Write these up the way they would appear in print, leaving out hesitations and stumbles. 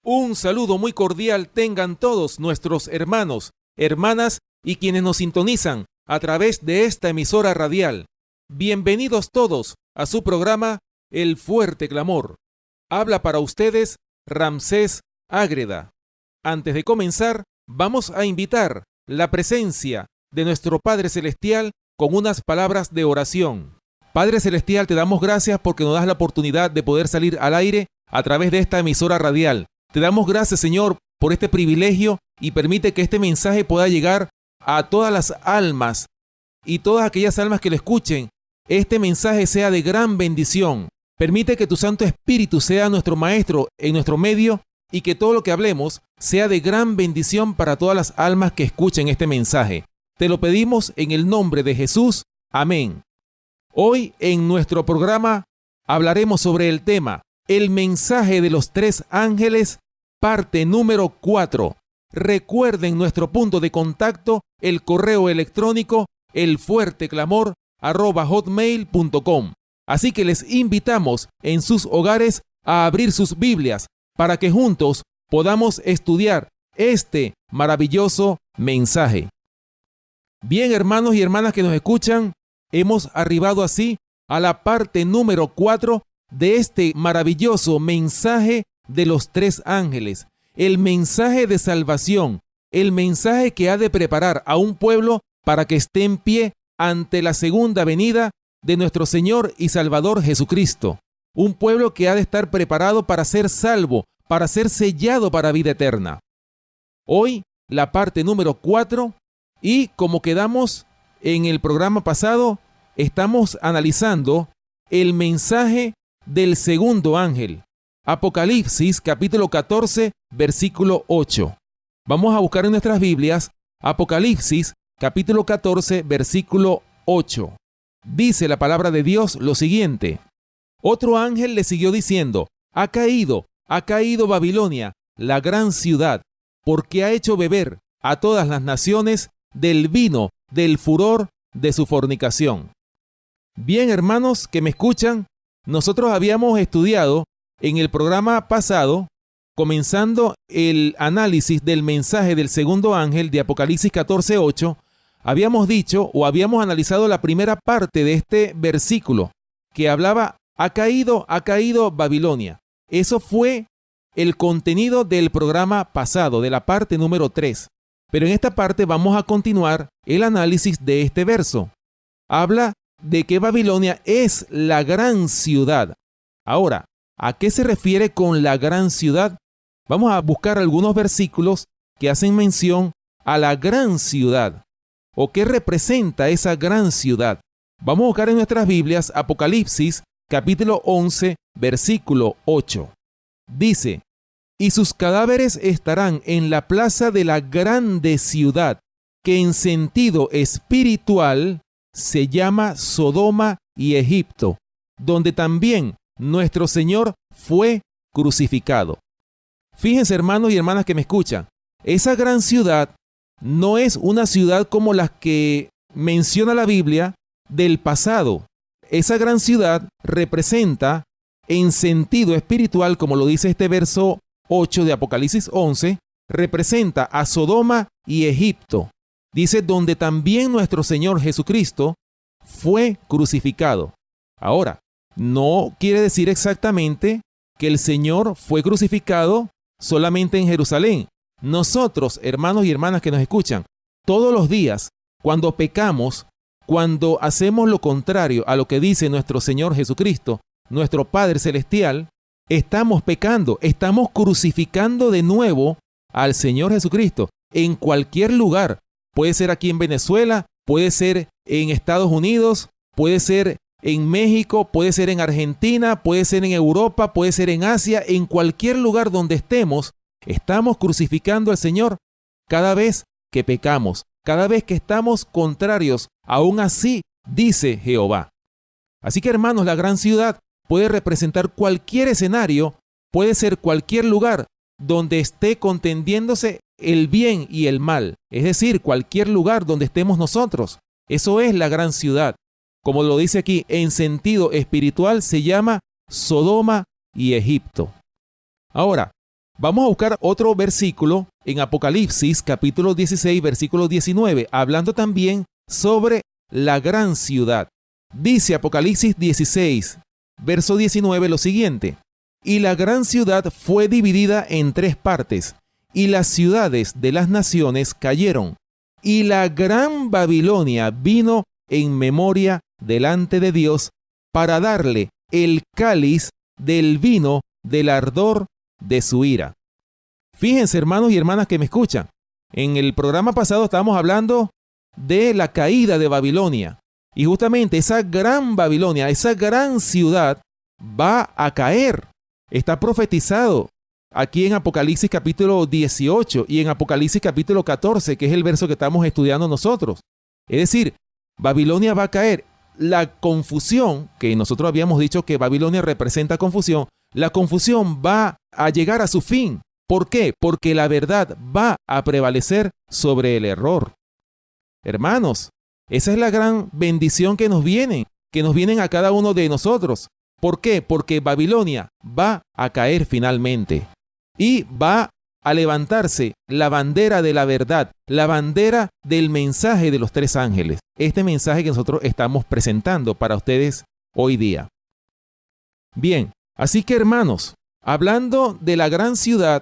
Un saludo muy cordial tengan todos nuestros hermanos, hermanas y quienes nos sintonizan a través de esta emisora radial. Bienvenidos todos a su programa El Fuerte Clamor. Habla para ustedes Ramsés Ágreda. Antes de comenzar, vamos a invitar la presencia de nuestro Padre Celestial con unas palabras de oración. Padre Celestial, te damos gracias porque nos das la oportunidad de poder salir al aire a través de esta emisora radial. Te damos gracias, Señor, por este privilegio y permite que este mensaje pueda llegar a todas las almas y todas aquellas almas que lo escuchen. Este mensaje sea de gran bendición. Permite que tu Santo Espíritu sea nuestro Maestro en nuestro medio y que todo lo que hablemos sea de gran bendición para todas las almas que escuchen este mensaje. Te lo pedimos en el nombre de Jesús. Amén. Hoy en nuestro programa hablaremos sobre el tema El mensaje de los tres ángeles, parte número 4. Recuerden nuestro punto de contacto, el correo electrónico elfuerteclamor@hotmail.com. Así que les invitamos en sus hogares a abrir sus Biblias para que juntos podamos estudiar este maravilloso mensaje. Bien, hermanos y hermanas que nos escuchan, hemos arribado así a la parte número 4 de este maravilloso mensaje de los tres ángeles, el mensaje de salvación, el mensaje que ha de preparar a un pueblo para que esté en pie ante la segunda venida de nuestro Señor y Salvador Jesucristo. Un pueblo que ha de estar preparado para ser salvo, para ser sellado para vida eterna. Hoy, la parte número 4, y como quedamos en el programa pasado, estamos analizando el mensaje del segundo ángel. Apocalipsis capítulo 14, versículo 8. Vamos a buscar en nuestras Biblias Apocalipsis capítulo 14, versículo 8. Dice la palabra de Dios lo siguiente: Otro ángel le siguió diciendo: ha caído Babilonia, la gran ciudad, porque ha hecho beber a todas las naciones del vino del furor de su fornicación. Bien, hermanos que me escuchan, nosotros habíamos estudiado en el programa pasado, comenzando el análisis del mensaje del segundo ángel de Apocalipsis 14:8, habíamos dicho o habíamos analizado la primera parte de este versículo que hablaba: ha caído Babilonia. Eso fue el contenido del programa pasado, de la parte número 3. Pero en esta parte vamos a continuar el análisis de este verso. Habla de que Babilonia es la gran ciudad. Ahora, ¿a qué se refiere con la gran ciudad? Vamos a buscar algunos versículos que hacen mención a la gran ciudad, o qué representa esa gran ciudad. Vamos a buscar en nuestras Biblias Apocalipsis capítulo 11, versículo 8. Dice: y sus cadáveres estarán en la plaza de la grande ciudad, que en sentido espiritual se llama Sodoma y Egipto, donde también nuestro Señor fue crucificado. Fíjense, hermanos y hermanas que me escuchan, esa gran ciudad no es una ciudad como las que menciona la Biblia del pasado. Esa gran ciudad representa en sentido espiritual, como lo dice este verso 8 de Apocalipsis 11, representa a Sodoma y Egipto. Dice: donde también nuestro Señor Jesucristo fue crucificado. Ahora, no quiere decir exactamente que el Señor fue crucificado solamente en Jerusalén. Nosotros, hermanos y hermanas que nos escuchan, todos los días, cuando pecamos, cuando hacemos lo contrario a lo que dice nuestro Señor Jesucristo, nuestro Padre Celestial, estamos pecando, estamos crucificando de nuevo al Señor Jesucristo en cualquier lugar. Puede ser aquí en Venezuela, puede ser en Estados Unidos, puede ser en México, puede ser en Argentina, puede ser en Europa, puede ser en Asia. En cualquier lugar donde estemos, estamos crucificando al Señor cada vez que pecamos, cada vez que estamos contrarios. Aún así, dice Jehová. Así que, hermanos, la gran ciudad puede representar cualquier escenario, puede ser cualquier lugar donde esté contendiéndose el bien y el mal, es decir, cualquier lugar donde estemos nosotros. Eso es la gran ciudad. Como lo dice aquí, en sentido espiritual se llama Sodoma y Egipto. Ahora, Vamos a buscar otro versículo en Apocalipsis, capítulo 16, versículo 19, hablando también sobre la gran ciudad. Dice Apocalipsis 16, verso 19, lo siguiente: y la gran ciudad fue dividida en 3 partes, y las ciudades de las naciones cayeron, y la gran Babilonia vino en memoria delante de Dios para darle el cáliz del vino del ardor de su ira. Fíjense, hermanos y hermanas que me escuchan, en el programa pasado estábamos hablando de la caída de Babilonia, y justamente esa gran Babilonia, esa gran ciudad va a caer. Está profetizado aquí en Apocalipsis capítulo 18 y en Apocalipsis capítulo 14, que es el verso que estamos estudiando nosotros. Es decir, Babilonia va a caer. La confusión, que nosotros habíamos dicho que Babilonia representa confusión, la confusión va a llegar a su fin. ¿Por qué? Porque la verdad va a prevalecer sobre el error. Hermanos, esa es la gran bendición que nos vienen a cada uno de nosotros. ¿Por qué? Porque Babilonia va a caer finalmente y va a levantarse la bandera de la verdad, la bandera del mensaje de los 3 ángeles. Este mensaje que nosotros estamos presentando para ustedes hoy día. Bien, así que hermanos, hablando de la gran ciudad,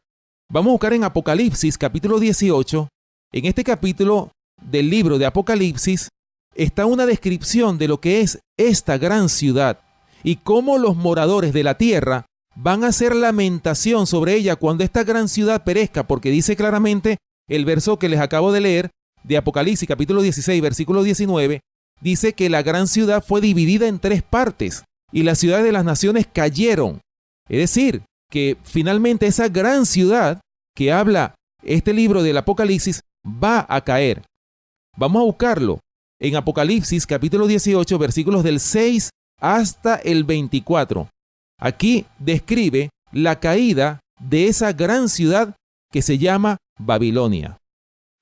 vamos a buscar en Apocalipsis capítulo 18. En este capítulo del libro de Apocalipsis está una descripción de lo que es esta gran ciudad y cómo los moradores de la tierra van a hacer lamentación sobre ella cuando esta gran ciudad perezca, porque dice claramente el verso que les acabo de leer de Apocalipsis capítulo 16, versículo 19, dice que la gran ciudad fue dividida en 3 partes y las ciudades de las naciones cayeron. Es decir, que finalmente esa gran ciudad que habla este libro del Apocalipsis va a caer. Vamos a buscarlo en Apocalipsis capítulo 18, versículos del 6 hasta el 24. Aquí describe la caída de esa gran ciudad que se llama Babilonia.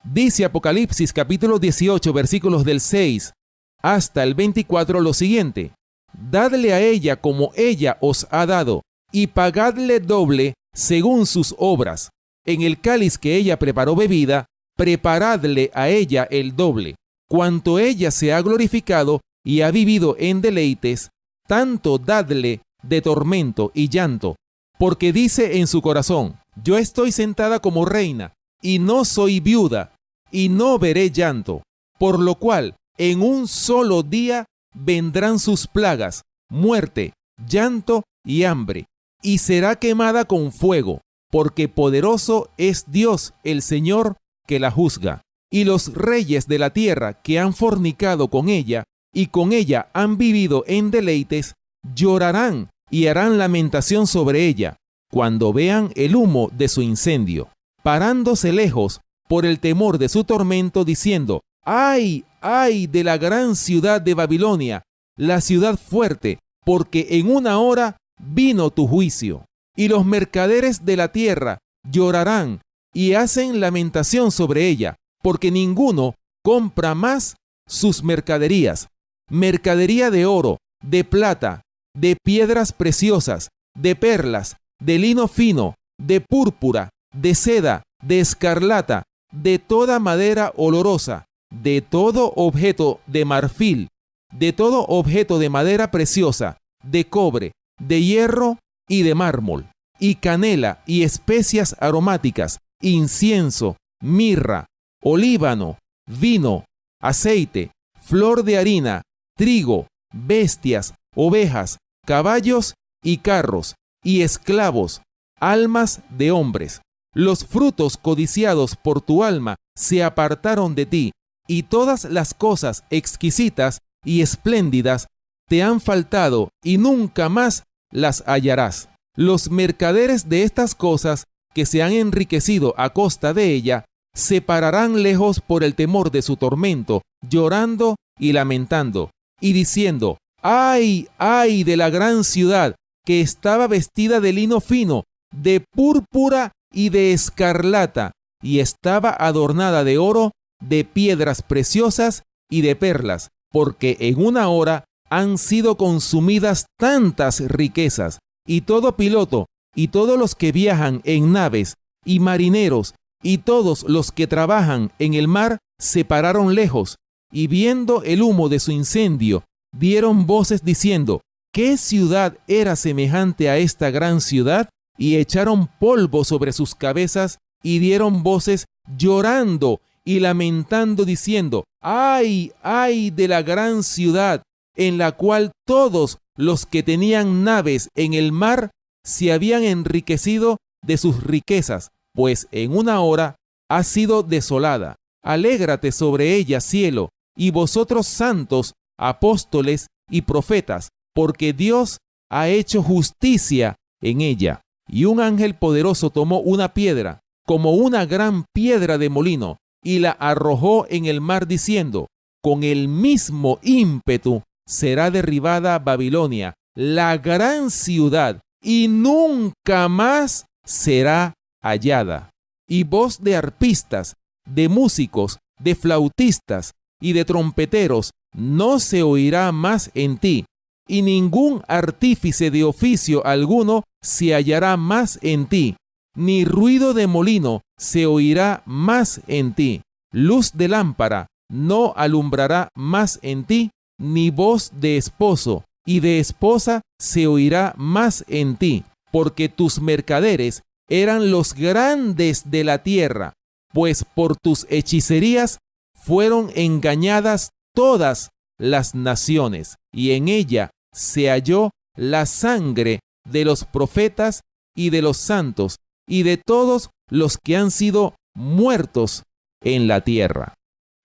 Dice Apocalipsis capítulo 18, versículos del 6 hasta el 24 lo siguiente: dadle a ella como ella os ha dado, y pagadle doble según sus obras. En el cáliz que ella preparó bebida, preparadle a ella el doble. Cuanto ella se ha glorificado y ha vivido en deleites, tanto dadle de tormento y llanto, porque dice en su corazón: yo estoy sentada como reina, y no soy viuda, y no veré llanto, por lo cual en un solo día vendrán sus plagas, muerte, llanto y hambre, y será quemada con fuego, porque poderoso es Dios el Señor que la juzga. Y los reyes de la tierra que han fornicado con ella y con ella han vivido en deleites, llorarán y harán lamentación sobre ella cuando vean el humo de su incendio, parándose lejos por el temor de su tormento, diciendo: ¡ay, ay de la gran ciudad de Babilonia, la ciudad fuerte, porque en una hora vino tu juicio! Y los mercaderes de la tierra llorarán y hacen lamentación sobre ella, porque ninguno compra más sus mercaderías, mercadería de oro, de plata, de piedras preciosas, de perlas, de lino fino, de púrpura, de seda, de escarlata, de toda madera olorosa, de todo objeto de marfil, de todo objeto de madera preciosa, de cobre, de hierro y de mármol, y canela y especias aromáticas, incienso, mirra, olíbano, vino, aceite, flor de harina, trigo, bestias, ovejas, caballos y carros, y esclavos, almas de hombres. Los frutos codiciados por tu alma se apartaron de ti, y todas las cosas exquisitas y espléndidas te han faltado, y nunca más las hallarás. Los mercaderes de estas cosas que se han enriquecido a costa de ella se pararán lejos por el temor de su tormento, llorando y lamentando, y diciendo: ¡ay, ay de la gran ciudad, que estaba vestida de lino fino, de púrpura y de escarlata, y estaba adornada de oro, de piedras preciosas y de perlas, porque en una hora han sido consumidas tantas riquezas, y todo piloto y todos los que viajan en naves, y marineros, y todos los que trabajan en el mar, se pararon lejos, y viendo el humo de su incendio, dieron voces diciendo: ¿qué ciudad era semejante a esta gran ciudad? Y echaron polvo sobre sus cabezas, y dieron voces llorando y lamentando, diciendo: ¡ay, ay de la gran ciudad, en la cual todos los que tenían naves en el mar se habían enriquecido de sus riquezas, pues en una hora ha sido desolada! Alégrate sobre ella, cielo, y vosotros santos, apóstoles y profetas, porque Dios ha hecho justicia en ella. Y un ángel poderoso tomó una piedra, como una gran piedra de molino, y la arrojó en el mar, diciendo: con el mismo ímpetu será derribada Babilonia, la gran ciudad, y nunca más será hallada. Y voz de arpistas, de músicos, de flautistas y de trompeteros no se oirá más en ti, y ningún artífice de oficio alguno se hallará más en ti, ni ruido de molino se oirá más en ti. Luz de lámpara no alumbrará más en ti, ni voz de esposo y de esposa se oirá más en ti, porque tus mercaderes eran los grandes de la tierra, pues por tus hechicerías fueron engañadas todas las naciones, y en ella se halló la sangre de los profetas y de los santos y de todos los que han sido muertos en la tierra.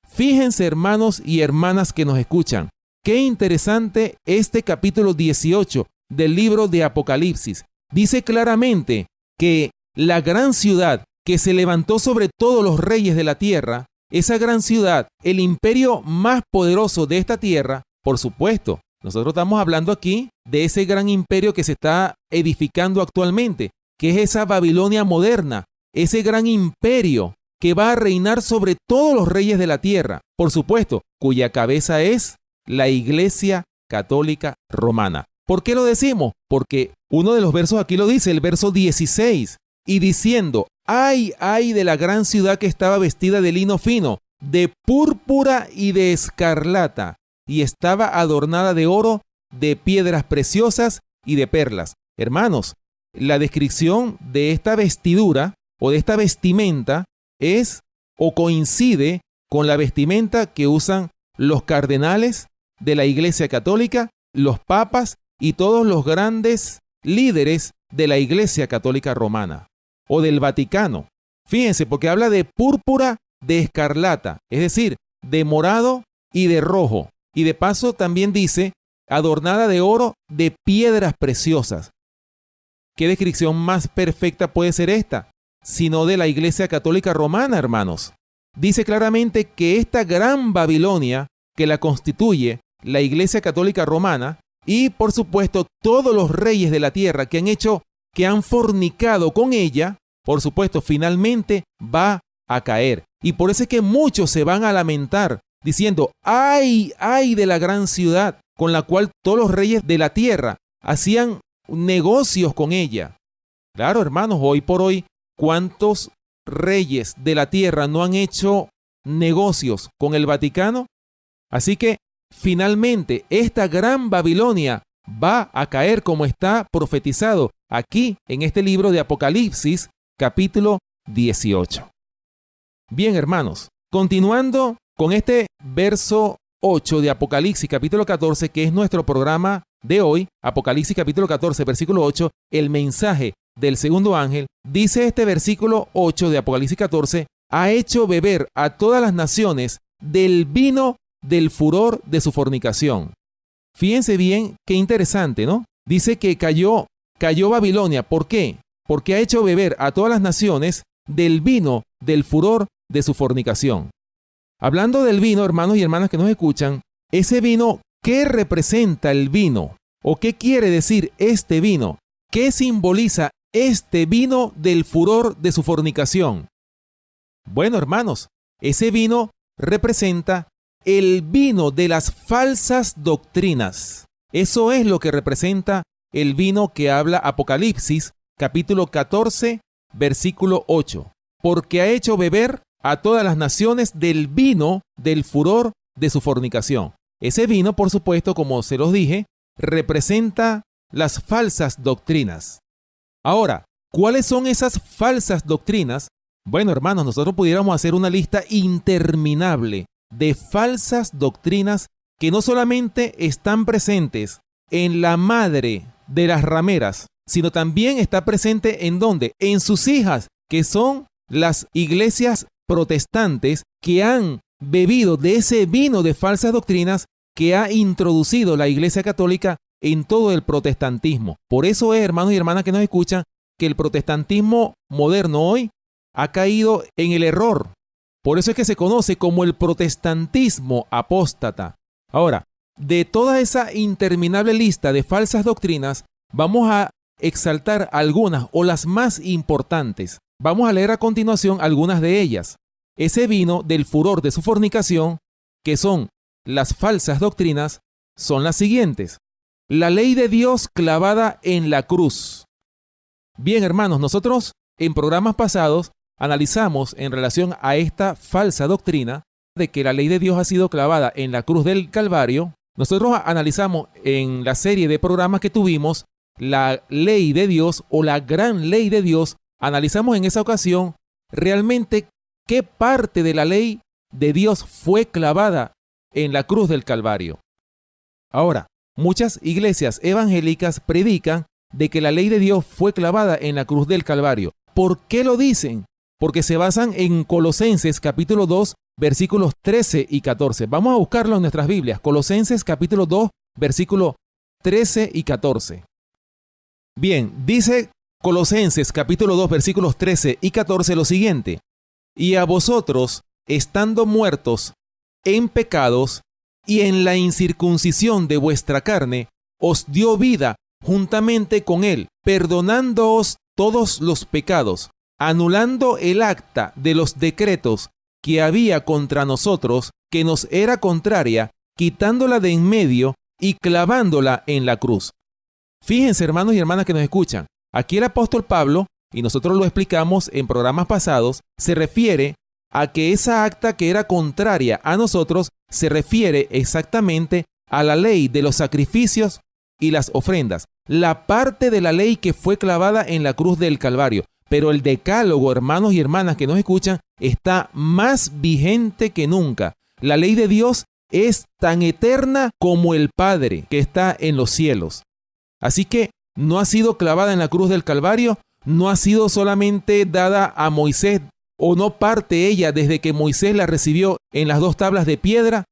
Fíjense, hermanos y hermanas que nos escuchan, qué interesante este capítulo 18 del libro de Apocalipsis. Dice claramente que la gran ciudad que se levantó sobre todos los reyes de la tierra, esa gran ciudad, el imperio más poderoso de esta tierra, por supuesto, nosotros estamos hablando aquí de ese gran imperio que se está edificando actualmente, que es esa Babilonia moderna, ese gran imperio que va a reinar sobre todos los reyes de la tierra, por supuesto, cuya cabeza es la Iglesia Católica Romana. ¿Por qué lo decimos? Porque uno de los versos aquí lo dice, el verso 16, y diciendo: ¡ay, ay de la gran ciudad que estaba vestida de lino fino, de púrpura y de escarlata, y estaba adornada de oro, de piedras preciosas y de perlas! Hermanos, la descripción de esta vestidura o de esta vestimenta es o coincide con la vestimenta que usan los cardenales de la Iglesia Católica, los papas y todos los grandes líderes de la Iglesia Católica Romana o del Vaticano. Fíjense, porque habla de púrpura, de escarlata, es decir, de morado y de rojo. Y de paso también dice adornada de oro, de piedras preciosas. ¿Qué descripción más perfecta puede ser esta? Sino de la Iglesia Católica Romana, hermanos. Dice claramente que esta gran Babilonia que la constituye la Iglesia Católica Romana y, por supuesto, todos los reyes de la tierra que han fornicado con ella, por supuesto, finalmente va a caer. Y por eso es que muchos se van a lamentar diciendo: ¡ay, ay de la gran ciudad con la cual todos los reyes de la tierra hacían negocios con ella! Claro, hermanos, hoy por hoy, ¿cuántos reyes de la tierra no han hecho negocios con el Vaticano? Así que finalmente esta gran Babilonia va a caer como está profetizado aquí en este libro de Apocalipsis, capítulo 18. Bien, hermanos, continuando con este verso 8 de Apocalipsis, capítulo 14, que es nuestro programa de hoy, Apocalipsis capítulo 14, versículo 8, el mensaje del segundo ángel, dice este versículo 8 de Apocalipsis 14: ha hecho beber a todas las naciones del vino del furor de su fornicación. Fíjense bien, qué interesante, ¿no? Dice que cayó Babilonia. ¿Por qué? Porque ha hecho beber a todas las naciones del vino del furor de su fornicación. Hablando del vino, hermanos y hermanas que nos escuchan, ese vino, ¿qué representa el vino? ¿O qué quiere decir este vino? ¿Qué simboliza este vino del furor de su fornicación? Bueno, hermanos, ese vino representa el vino de las falsas doctrinas. Eso es lo que representa el vino que habla Apocalipsis capítulo 14, versículo 8. Porque ha hecho beber a todas las naciones del vino del furor de su fornicación. Ese vino, por supuesto, como se los dije, representa las falsas doctrinas. Ahora, ¿cuáles son esas falsas doctrinas? Bueno, hermanos, nosotros pudiéramos hacer una lista interminable de falsas doctrinas que no solamente están presentes en la madre de las rameras, sino también está presente ¿en dónde? En sus hijas, que son las iglesias protestantes que han bebido de ese vino de falsas doctrinas que ha introducido la Iglesia Católica en todo el protestantismo. Por eso es, hermanos y hermanas que nos escuchan, que el protestantismo moderno hoy ha caído en el error. Por eso es que se conoce como el protestantismo apóstata. Ahora, de toda esa interminable lista de falsas doctrinas, vamos a exaltar algunas o las más importantes. Vamos a leer a continuación algunas de ellas. Ese vino del furor de su fornicación, que son las falsas doctrinas, son las siguientes. La ley de Dios clavada en la cruz. Bien, hermanos, nosotros en programas pasados analizamos en relación a esta falsa doctrina de que la ley de Dios ha sido clavada en la cruz del Calvario. Nosotros analizamos en la serie de programas que tuvimos la ley de Dios o la gran ley de Dios. Analizamos en esa ocasión realmente qué parte de la ley de Dios fue clavada en la cruz del Calvario. Ahora, muchas iglesias evangélicas predican de que la ley de Dios fue clavada en la cruz del Calvario. ¿Por qué lo dicen? Porque se basan en Colosenses capítulo 2, versículos 13 y 14. Vamos a buscarlo en nuestras Biblias. Colosenses capítulo 2, versículos 13 y 14. Bien, dice Colosenses capítulo 2, versículos 13 y 14 lo siguiente. Y a vosotros, estando muertos en pecados y en la incircuncisión de vuestra carne, os dio vida juntamente con él, perdonándoos todos los pecados, anulando el acta de los decretos que había contra nosotros, que nos era contraria, quitándola de en medio y clavándola en la cruz. Fíjense, hermanos y hermanas que nos escuchan, aquí el apóstol Pablo, y nosotros lo explicamos en programas pasados, se refiere a que esa acta que era contraria a nosotros se refiere exactamente a la ley de los sacrificios y las ofrendas, la parte de la ley que fue clavada en la cruz del Calvario. Pero el decálogo, hermanos y hermanas que nos escuchan, está más vigente que nunca. La ley de Dios es tan eterna como el Padre que está en los cielos. Así que no ha sido clavada en la cruz del Calvario, no ha sido solamente dada a Moisés, o no parte ella desde que Moisés la recibió en las 2 tablas de piedra.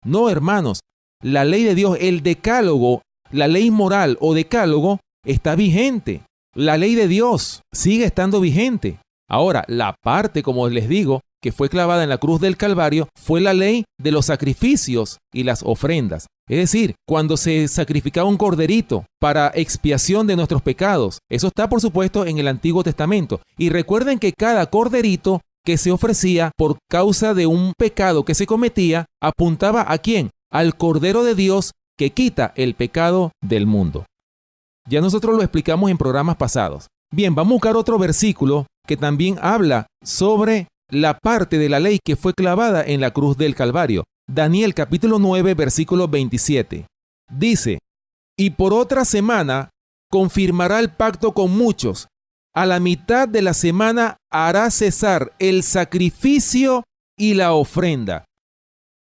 No, hermanos, la ley de Dios, el decálogo, la ley moral o decálogo está vigente. La ley de Dios sigue estando vigente. Ahora, la parte, como les digo, que fue clavada en la cruz del Calvario, fue la ley de los sacrificios y las ofrendas. Es decir, cuando se sacrificaba un corderito para expiación de nuestros pecados. Eso está, por supuesto, en el Antiguo Testamento. Y recuerden que cada corderito que se ofrecía por causa de un pecado que se cometía, apuntaba ¿a quién? Al Cordero de Dios que quita el pecado del mundo. Ya nosotros lo explicamos en programas pasados. Bien, vamos a buscar otro versículo que también habla sobre la parte de la ley que fue clavada en la cruz del Calvario. Daniel capítulo 9, versículo 27. Dice, y por otra semana confirmará el pacto con muchos. A la mitad de la semana hará cesar el sacrificio y la ofrenda.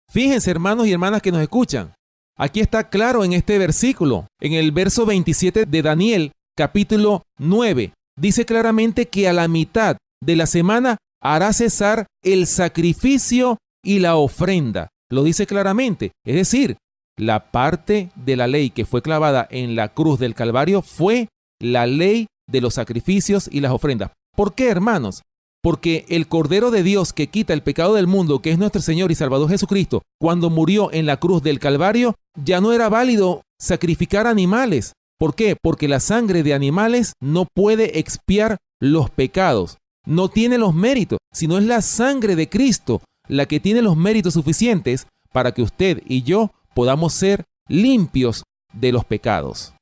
Fíjense, hermanos y hermanas que nos escuchan. Aquí está claro en este versículo, en el verso 27 de Daniel, capítulo 9. Dice claramente que a la mitad de la semana hará cesar el sacrificio y la ofrenda. Lo dice claramente. Es decir, la parte de la ley que fue clavada en la cruz del Calvario fue la ley de los sacrificios y las ofrendas. ¿Por qué, hermanos? Porque el Cordero de Dios que quita el pecado del mundo, que es nuestro Señor y Salvador Jesucristo, cuando murió en la cruz del Calvario, ya no era válido sacrificar animales. ¿Por qué? Porque la sangre de animales no puede expiar los pecados. No tiene los méritos, sino es la sangre de Cristo la que tiene los méritos suficientes para que usted y yo podamos ser limpios de los pecados.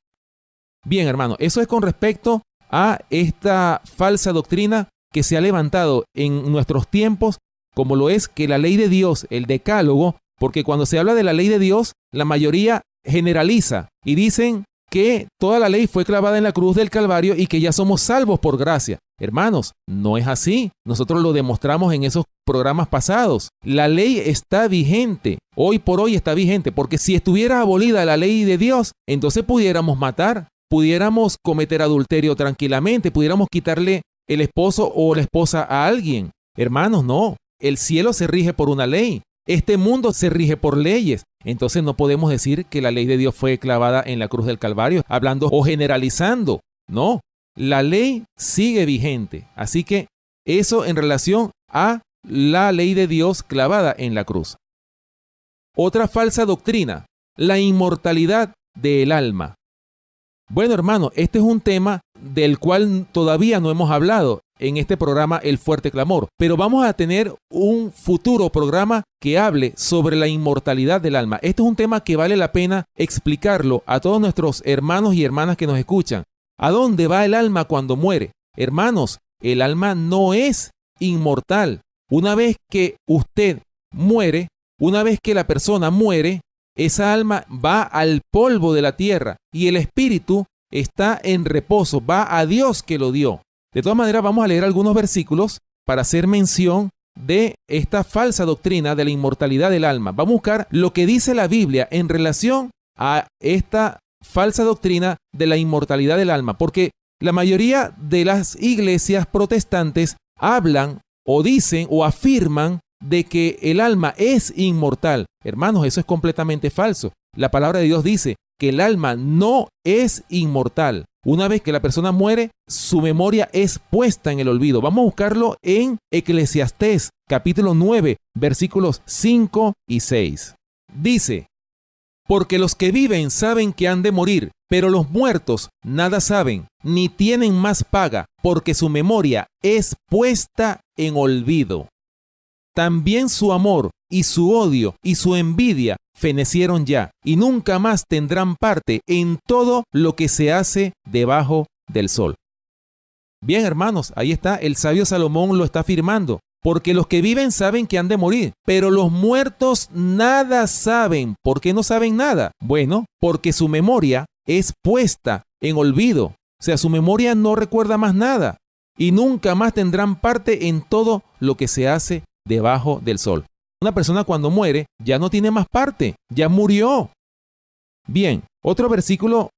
Bien, hermano, eso es con respecto a esta falsa doctrina que se ha levantado en nuestros tiempos, como lo es que la ley de Dios, el decálogo, porque cuando se habla de la ley de Dios, la mayoría generaliza y dicen que toda la ley fue clavada en la cruz del Calvario y que ya somos salvos por gracia. Hermanos, no es así. Nosotros lo demostramos en esos programas pasados. La ley está vigente. Hoy por hoy está vigente, porque si estuviera abolida la ley de Dios, entonces pudiéramos matar, pudiéramos cometer adulterio tranquilamente, pudiéramos quitarle el esposo o la esposa a alguien. Hermanos, no. El cielo se rige por una ley. Este mundo se rige por leyes. Entonces no podemos decir que la ley de Dios fue clavada en la cruz del Calvario, hablando o generalizando. No, la ley sigue vigente. Así que eso en relación a la ley de Dios clavada en la cruz. Otra falsa doctrina, la inmortalidad del alma. Bueno, hermano, este es un tema del cual todavía no hemos hablado en este programa El Fuerte Clamor, pero vamos a tener un futuro programa que hable sobre la inmortalidad del alma. Este es un tema que vale la pena explicarlo a todos nuestros hermanos y hermanas que nos escuchan. ¿A dónde va el alma cuando muere? Hermanos, el alma no es inmortal. Una vez que usted muere, una vez que la persona muere, esa alma va al polvo de la tierra y el espíritu está en reposo, va a Dios que lo dio. De todas maneras, vamos a leer algunos versículos para hacer mención de esta falsa doctrina de la inmortalidad del alma. Vamos a buscar lo que dice la Biblia en relación a esta falsa doctrina de la inmortalidad del alma, porque la mayoría de las iglesias protestantes hablan o dicen o afirman de que el alma es inmortal. Hermanos, eso es completamente falso. La palabra de Dios dice que el alma no es inmortal. Una vez que la persona muere, su memoria es puesta en el olvido. Vamos a buscarlo en Eclesiastés, capítulo 9, versículos 5 y 6. Dice: porque los que viven saben que han de morir, pero los muertos nada saben, ni tienen más paga, porque su memoria es puesta en olvido. También su amor y su odio y su envidia fenecieron ya, y nunca más tendrán parte en todo lo que se hace debajo del sol. Bien, hermanos, ahí está, el sabio Salomón lo está afirmando. Porque los que viven saben que han de morir, pero los muertos nada saben. ¿Por qué no saben nada? Bueno, porque su memoria es puesta en olvido. O sea, su memoria no recuerda más nada. Y nunca más tendrán parte en todo lo que se hace debajo del sol. Una persona cuando muere ya no tiene más parte, ya murió. Bien, otro versículo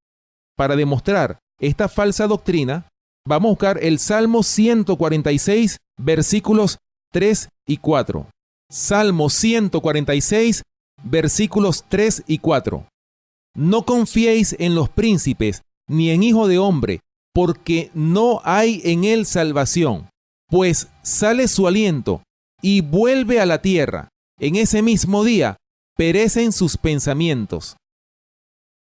para demostrar esta falsa doctrina. Vamos a buscar el Salmo 146, versículos 3 y 4. Salmo 146, versículos 3 y 4. No confiéis en los príncipes, ni en hijo de hombre, porque no hay en él salvación, pues sale su aliento y vuelve a la tierra. En ese mismo día perecen sus pensamientos.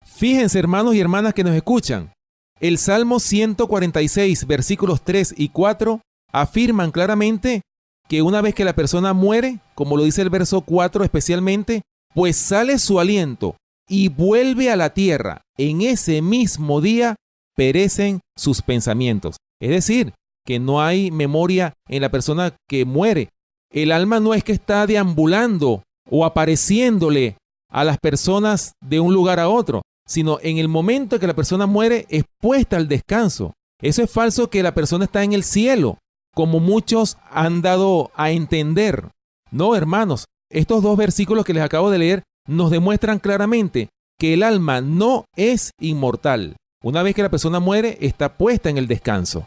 Fíjense, hermanos y hermanas que nos escuchan, el Salmo 146, versículos 3 y 4 afirman claramente que una vez que la persona muere, como lo dice el verso 4 especialmente, pues sale su aliento y vuelve a la tierra. En ese mismo día perecen sus pensamientos. Es decir, que no hay memoria en la persona que muere. El alma no es que está deambulando o apareciéndole a las personas de un lugar a otro, sino en el momento que la persona muere es puesta al descanso. Eso es falso, que la persona está en el cielo, como muchos han dado a entender. No, hermanos, estos dos versículos que les acabo de leer nos demuestran claramente que el alma no es inmortal. Una vez que la persona muere, está puesta en el descanso.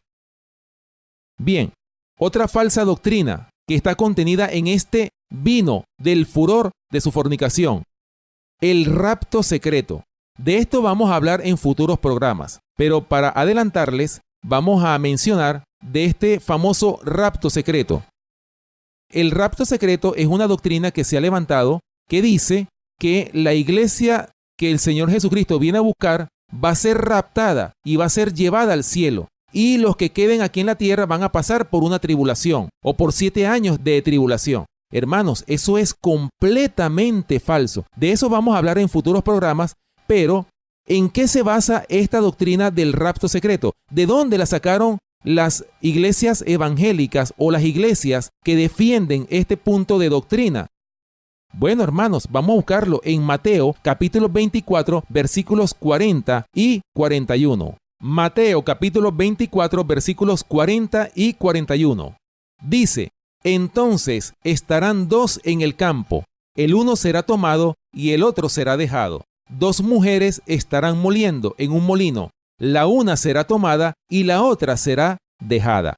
Bien, otra falsa doctrina que está contenida en este vino del furor de su fornicación: el rapto secreto. De esto vamos a hablar en futuros programas, pero para adelantarles, vamos a mencionar de este famoso rapto secreto. El rapto secreto es una doctrina que se ha levantado que dice que la iglesia que el Señor Jesucristo viene a buscar va a ser raptada y va a ser llevada al cielo. Y los que queden aquí en la tierra van a pasar por una tribulación o por 7 años de tribulación. Hermanos, eso es completamente falso. De eso vamos a hablar en futuros programas, pero ¿En qué se basa esta doctrina del rapto secreto? ¿De dónde la sacaron las iglesias evangélicas o las iglesias que defienden este punto de doctrina? Bueno, hermanos, vamos a buscarlo en Mateo capítulo 24, versículos 40 y 41. Mateo capítulo 24, versículos 40 y 41. Dice: entonces estarán dos en el campo, el uno será tomado y el otro será dejado. Dos mujeres estarán moliendo en un molino, la una será tomada y la otra será dejada.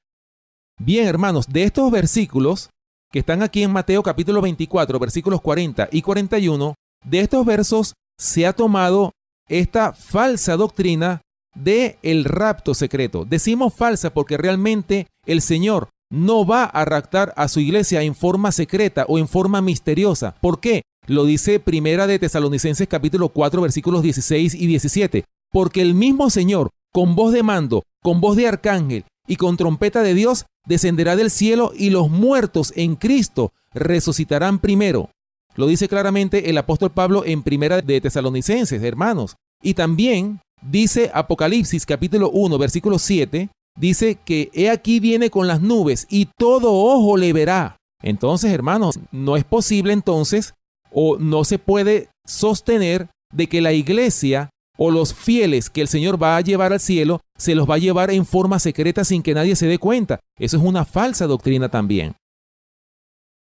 Bien, hermanos, de estos versículos que están aquí en Mateo capítulo 24, versículos 40 y 41, de estos versos se ha tomado esta falsa doctrina del rapto secreto. Decimos falsa porque realmente el Señor no va a raptar a su iglesia en forma secreta o en forma misteriosa. ¿Por qué? Lo dice Primera de Tesalonicenses capítulo 4, versículos 16 y 17. Porque el mismo Señor, con voz de mando, con voz de arcángel y con trompeta de Dios, descenderá del cielo y los muertos en Cristo resucitarán primero. Lo dice claramente el apóstol Pablo en Primera de Tesalonicenses, hermanos. Y también dice Apocalipsis capítulo 1, versículo 7, dice que he aquí viene con las nubes y todo ojo le verá. Entonces, hermanos, no es posible entonces o no se puede sostener de que la iglesia o los fieles que el Señor va a llevar al cielo se los va a llevar en forma secreta sin que nadie se dé cuenta. Eso es una falsa doctrina también.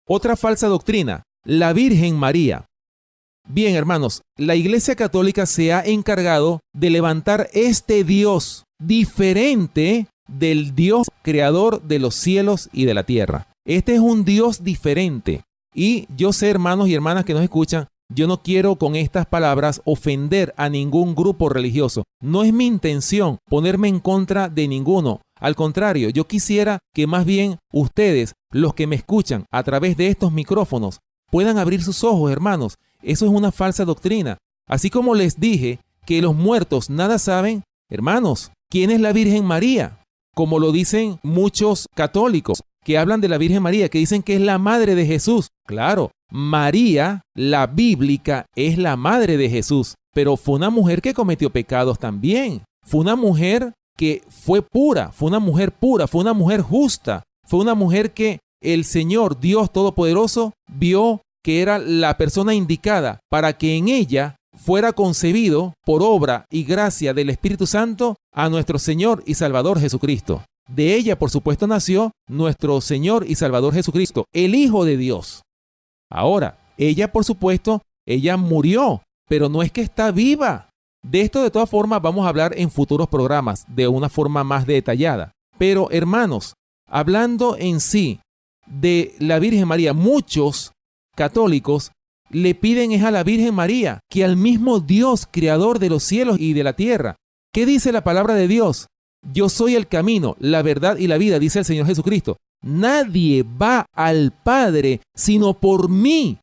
Otra falsa doctrina, la Virgen María. Bien, hermanos, la Iglesia Católica se ha encargado de levantar este Dios diferente del Dios creador de los cielos y de la tierra. Este es un Dios diferente. Y yo sé, hermanos y hermanas que nos escuchan, yo no quiero con estas palabras ofender a ningún grupo religioso. No es mi intención ponerme en contra de ninguno. Al contrario, yo quisiera que más bien ustedes, los que me escuchan a través de estos micrófonos, puedan abrir sus ojos, hermanos. Eso es una falsa doctrina. Así como les dije que los muertos nada saben, hermanos, ¿quién es la Virgen María? Como lo dicen muchos católicos que hablan de la Virgen María, que dicen que es la madre de Jesús. Claro, María, la bíblica, es la madre de Jesús, pero fue una mujer que cometió pecados también. Fue una mujer que fue pura, fue una mujer pura, fue una mujer justa, fue una mujer que el Señor Dios Todopoderoso vio que era la persona indicada para que en ella fuera concebido por obra y gracia del Espíritu Santo a nuestro Señor y Salvador Jesucristo. De ella, por supuesto, nació nuestro Señor y Salvador Jesucristo, el Hijo de Dios. Ahora, ella, por supuesto, ella murió, pero no es que está viva. De esto, de todas formas, vamos a hablar en futuros programas de una forma más detallada. Pero, hermanos, hablando en sí de la Virgen María, muchos católicos le piden es a la Virgen María que al mismo Dios, creador de los cielos y de la tierra. ¿Qué dice la palabra de Dios? Yo soy el camino, la verdad y la vida, dice el Señor Jesucristo. Nadie va al Padre sino por mí.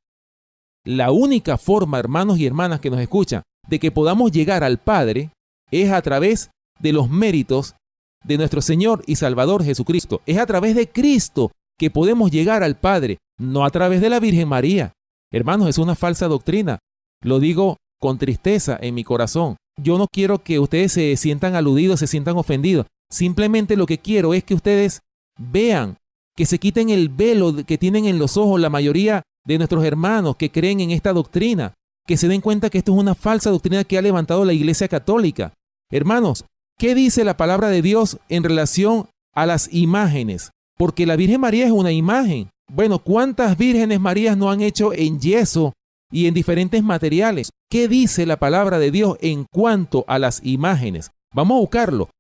La única forma, hermanos y hermanas que nos escuchan, de que podamos llegar al Padre es a través de los méritos de nuestro Señor y Salvador Jesucristo. Es a través de Cristo que podemos llegar al Padre, no a través de la Virgen María. Hermanos, es una falsa doctrina. Lo digo con tristeza en mi corazón. Yo no quiero que ustedes se sientan aludidos, se sientan ofendidos. Simplemente lo que quiero es que ustedes vean, que se quiten el velo que tienen en los ojos la mayoría de nuestros hermanos que creen en esta doctrina, que se den cuenta que esto es una falsa doctrina que ha levantado la Iglesia Católica. Hermanos, ¿qué dice la palabra de Dios en relación a las imágenes? Porque la Virgen María es una imagen. Bueno, ¿cuántas Vírgenes Marías no han hecho en yeso y en diferentes materiales? ¿Qué dice la palabra de Dios en cuanto a las imágenes? Vamos a buscarlo.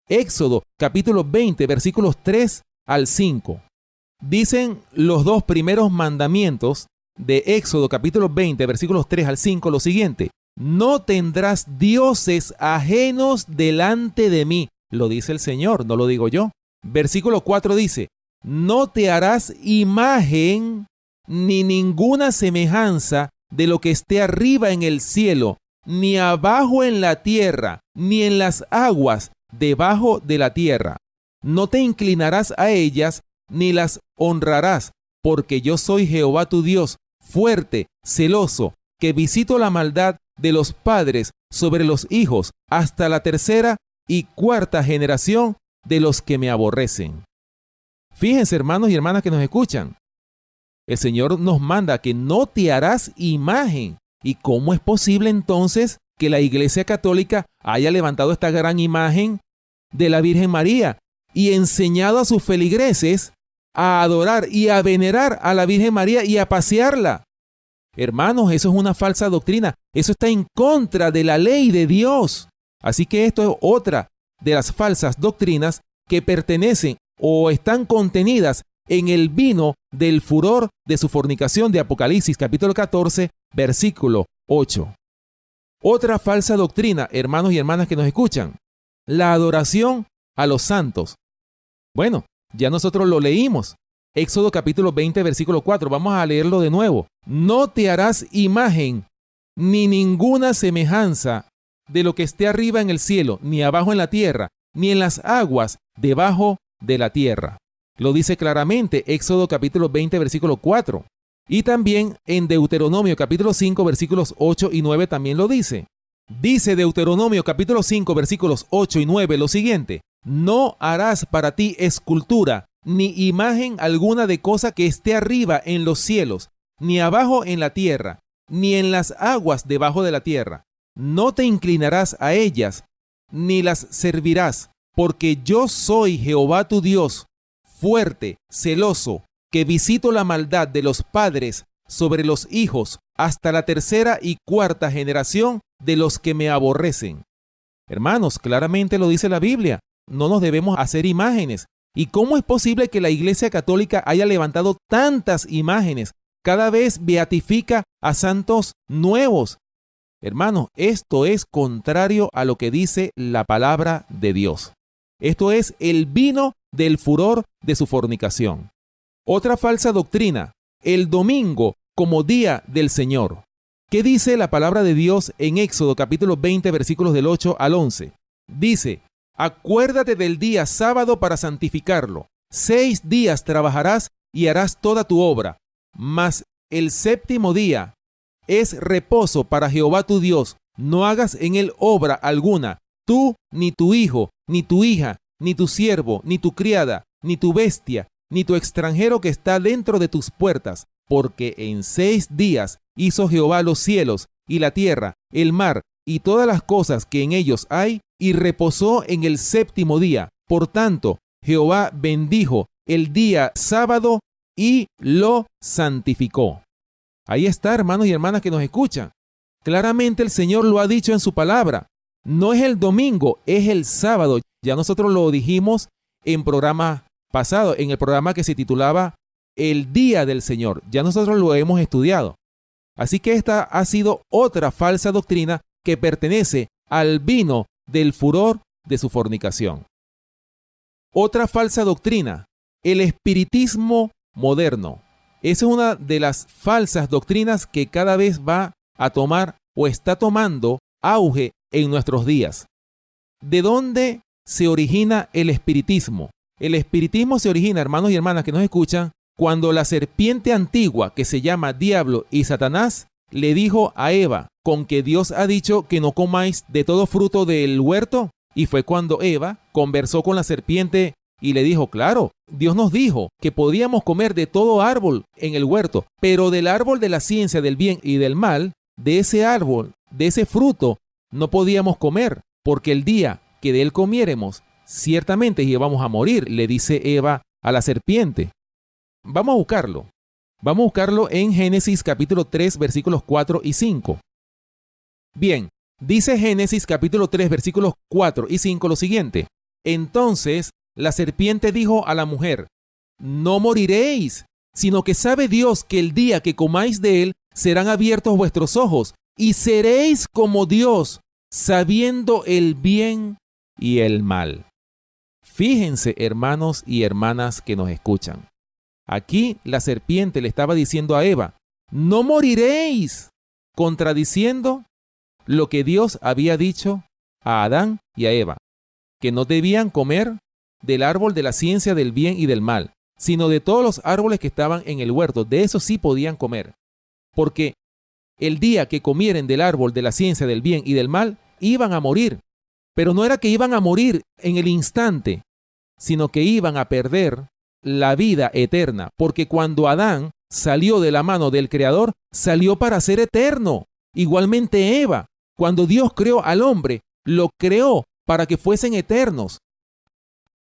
Éxodo capítulo 20, versículos 3 al 5. Dicen los dos primeros mandamientos de Éxodo capítulo 20, versículos 3 al 5 lo siguiente. No tendrás dioses ajenos delante de mí. Lo dice el Señor, no lo digo yo. Versículo 4 dice, no te harás imagen ni ninguna semejanza de lo que esté arriba en el cielo, ni abajo en la tierra, ni en las aguas debajo de la tierra. No te inclinarás a ellas, ni las honrarás, porque yo soy Jehová tu Dios, fuerte, celoso, que visito la maldad de los padres sobre los hijos, hasta la tercera y cuarta generación de los que me aborrecen. Fíjense, hermanos y hermanas que nos escuchan. El Señor nos manda que no te harás imagen. ¿Y cómo es posible entonces que la Iglesia Católica haya levantado esta gran imagen de la Virgen María y enseñado a sus feligreses a adorar y a venerar a la Virgen María y a pasearla? Hermanos, eso es una falsa doctrina. Eso está en contra de la ley de Dios. Así que esto es otra de las falsas doctrinas que pertenecen o están contenidas en el vino del furor de su fornicación de Apocalipsis capítulo 14, versículo 8. Otra falsa doctrina, hermanos y hermanas que nos escuchan, la adoración a los santos. Bueno, ya nosotros lo leímos. Éxodo capítulo 20, versículo 4. Vamos a leerlo de nuevo. No te harás imagen ni ninguna semejanza de lo que esté arriba en el cielo, ni abajo en la tierra, ni en las aguas debajo de la tierra. Lo dice claramente Éxodo capítulo 20, versículo 4. Y también en Deuteronomio capítulo 5, versículos 8 y 9 también lo dice. Dice Deuteronomio capítulo 5, versículos 8 y 9 lo siguiente. No harás para ti escultura, ni imagen alguna de cosa que esté arriba en los cielos, ni abajo en la tierra, ni en las aguas debajo de la tierra. No te inclinarás a ellas, ni las servirás, porque yo soy Jehová tu Dios, fuerte, celoso, que visito la maldad de los padres sobre los hijos hasta la tercera y cuarta generación de los que me aborrecen. Hermanos, claramente lo dice la Biblia. No nos debemos hacer imágenes. ¿Y cómo es posible que la Iglesia Católica haya levantado tantas imágenes? Cada vez beatifica a santos nuevos. Hermanos, esto es contrario a lo que dice la palabra de Dios. Esto es el vino del furor de su fornicación. Otra falsa doctrina, el domingo como día del Señor. ¿Qué dice la palabra de Dios en Éxodo capítulo 20, versículos del 8 al 11? Dice: acuérdate del día sábado para santificarlo. 6 días trabajarás y harás toda tu obra, mas el séptimo día es reposo para Jehová tu Dios. No hagas en él obra alguna, tú, ni tu hijo, ni tu hija, ni tu siervo, ni tu criada, ni tu bestia, ni tu extranjero que está dentro de tus puertas, porque en 6 días hizo Jehová los cielos y la tierra, el mar y todas las cosas que en ellos hay, y reposó en el séptimo día. Por tanto, Jehová bendijo el día sábado y lo santificó. Ahí está, hermanos y hermanas que nos escuchan. Claramente el Señor lo ha dicho en su palabra. No es el domingo, es el sábado. Ya nosotros lo dijimos en programa pasado, en el programa que se titulaba El Día del Señor. Ya nosotros lo hemos estudiado. Así que esta ha sido otra falsa doctrina que pertenece al vino del furor de su fornicación. Otra falsa doctrina, el espiritismo moderno. Esa es una de las falsas doctrinas que cada vez va a tomar o está tomando auge en nuestros días. ¿De dónde se origina el espiritismo? El espiritismo se origina, hermanos y hermanas que nos escuchan, cuando la serpiente antigua que se llama Diablo y Satanás le dijo a Eva: con que Dios ha dicho que no comáis de todo fruto del huerto. Y fue cuando Eva conversó con la serpiente y le dijo: claro, Dios nos dijo que podíamos comer de todo árbol en el huerto, pero del árbol de la ciencia del bien y del mal, de ese árbol, de ese fruto, no podíamos comer, porque el día que de él comiéramos, ciertamente íbamos a morir, le dice Eva a la serpiente. Vamos a buscarlo. Vamos a buscarlo en Génesis capítulo 3, versículos 4 y 5. Bien, dice Génesis capítulo 3, versículos 4 y 5 lo siguiente. Entonces la serpiente dijo a la mujer: no moriréis, sino que sabe Dios que el día que comáis de él serán abiertos vuestros ojos, y seréis como Dios, sabiendo el bien y el mal. Fíjense, hermanos y hermanas que nos escuchan. Aquí la serpiente le estaba diciendo a Eva: no moriréis, contradiciendo lo que Dios había dicho a Adán y a Eva, que no debían comer del árbol de la ciencia del bien y del mal, sino de todos los árboles que estaban en el huerto. De eso sí podían comer, porque el día que comieren del árbol de la ciencia del bien y del mal, iban a morir. Pero no era que iban a morir en el instante, sino que iban a perder la vida eterna, porque cuando Adán salió de la mano del Creador, salió para ser eterno. Igualmente Eva, cuando Dios creó al hombre, lo creó para que fuesen eternos.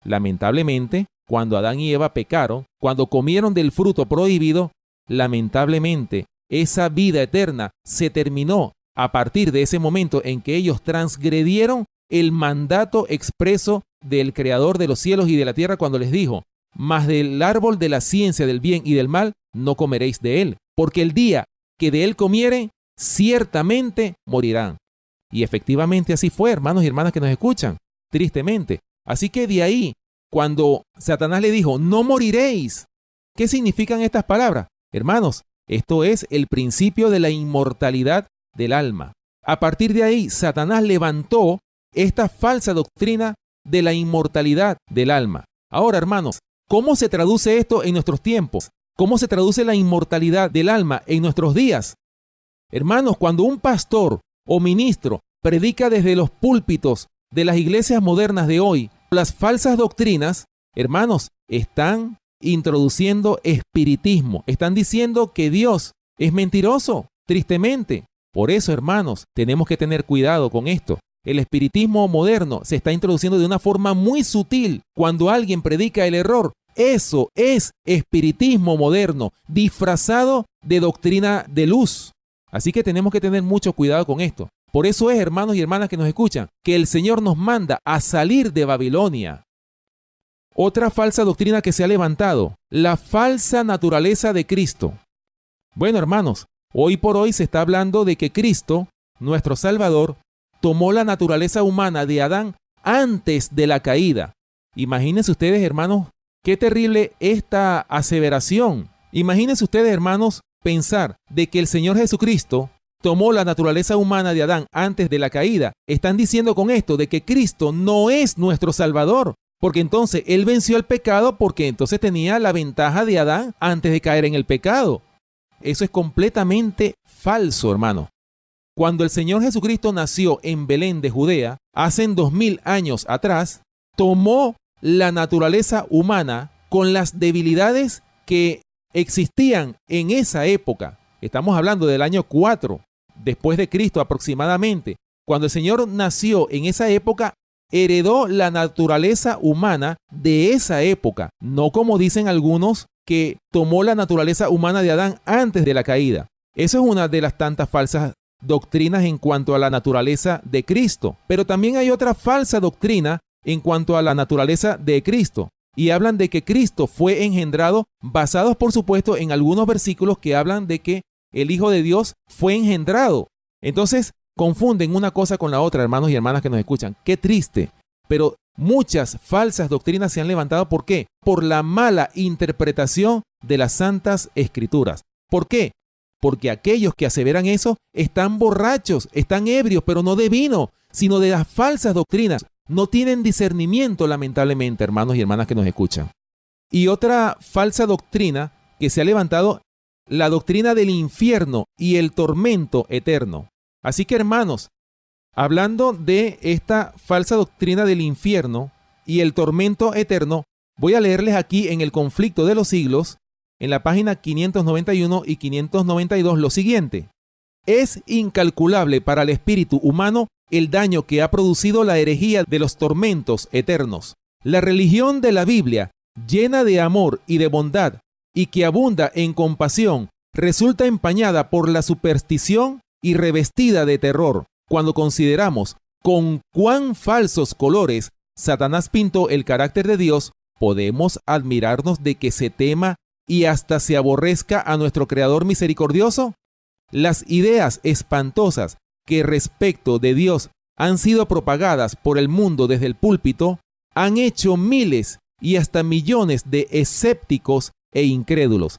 Lamentablemente, cuando Adán y Eva pecaron, cuando comieron del fruto prohibido, lamentablemente esa vida eterna se terminó a partir de ese momento en que ellos transgredieron el mandato expreso del Creador de los cielos y de la tierra cuando les dijo: mas del árbol de la ciencia del bien y del mal no comeréis de él, porque el día que de él comieren, ciertamente morirán. Y efectivamente así fue, hermanos y hermanas que nos escuchan, tristemente. Así que de ahí, cuando Satanás le dijo: no moriréis, ¿qué significan estas palabras? Hermanos, esto es el principio de la inmortalidad del alma. A partir de ahí, Satanás levantó esta falsa doctrina de la inmortalidad del alma. Ahora, hermanos, ¿cómo se traduce esto en nuestros tiempos? ¿Cómo se traduce la inmortalidad del alma en nuestros días? Hermanos, cuando un pastor o ministro predica desde los púlpitos de las iglesias modernas de hoy las falsas doctrinas, hermanos, están introduciendo espiritismo. Están diciendo que Dios es mentiroso, tristemente. Por eso, hermanos, tenemos que tener cuidado con esto. El espiritismo moderno se está introduciendo de una forma muy sutil. Cuando alguien predica el error, eso es espiritismo moderno, disfrazado de doctrina de luz. Así que tenemos que tener mucho cuidado con esto. Por eso es, hermanos y hermanas que nos escuchan, que el Señor nos manda a salir de Babilonia. Otra falsa doctrina que se ha levantado, la falsa naturaleza de Cristo. Bueno, hermanos, hoy por hoy se está hablando de que Cristo, nuestro Salvador, tomó la naturaleza humana de Adán antes de la caída. Imagínense ustedes, hermanos, qué terrible esta aseveración. Imagínense ustedes, hermanos, pensar de que el Señor Jesucristo tomó la naturaleza humana de Adán antes de la caída. Están diciendo con esto de que Cristo no es nuestro Salvador, porque entonces Él venció el pecado porque entonces tenía la ventaja de Adán antes de caer en el pecado. Eso es completamente falso, hermano. Cuando el Señor Jesucristo nació en Belén de Judea, hace 2000 años atrás, tomó la naturaleza humana con las debilidades que existían en esa época. Estamos hablando del año 4 después de Cristo aproximadamente. Cuando el Señor nació en esa época, heredó la naturaleza humana de esa época, no como dicen algunos que tomó la naturaleza humana de Adán antes de la caída. Eso es una de las tantas falsas doctrinas en cuanto a la naturaleza de Cristo. Pero también hay otra falsa doctrina en cuanto a la naturaleza de Cristo. Y hablan de que Cristo fue engendrado, basados por supuesto en algunos versículos que hablan de que el Hijo de Dios fue engendrado. Entonces confunden una cosa con la otra, hermanos y hermanas que nos escuchan. Qué triste. Pero muchas falsas doctrinas se han levantado. ¿Por qué? Por la mala interpretación de las Santas Escrituras. ¿Por qué? Porque aquellos que aseveran eso están borrachos, están ebrios, pero no de vino, sino de las falsas doctrinas. No tienen discernimiento, lamentablemente, hermanos y hermanas que nos escuchan. Y otra falsa doctrina que se ha levantado, la doctrina del infierno y el tormento eterno. Así que, hermanos, hablando de esta falsa doctrina del infierno y el tormento eterno, voy a leerles aquí en el Conflicto de los Siglos, en la página 591 y 592, lo siguiente. Es incalculable para el espíritu humano el daño que ha producido la herejía de los tormentos eternos. La religión de la Biblia, llena de amor y de bondad, y que abunda en compasión, resulta empañada por la superstición y revestida de terror, cuando consideramos con cuán falsos colores Satanás pintó el carácter de Dios. Podemos admirarnos de que se tema y hasta se aborrezca a nuestro Creador misericordioso. Las ideas espantosas que respecto de Dios han sido propagadas por el mundo desde el púlpito han hecho miles y hasta millones de escépticos e incrédulos.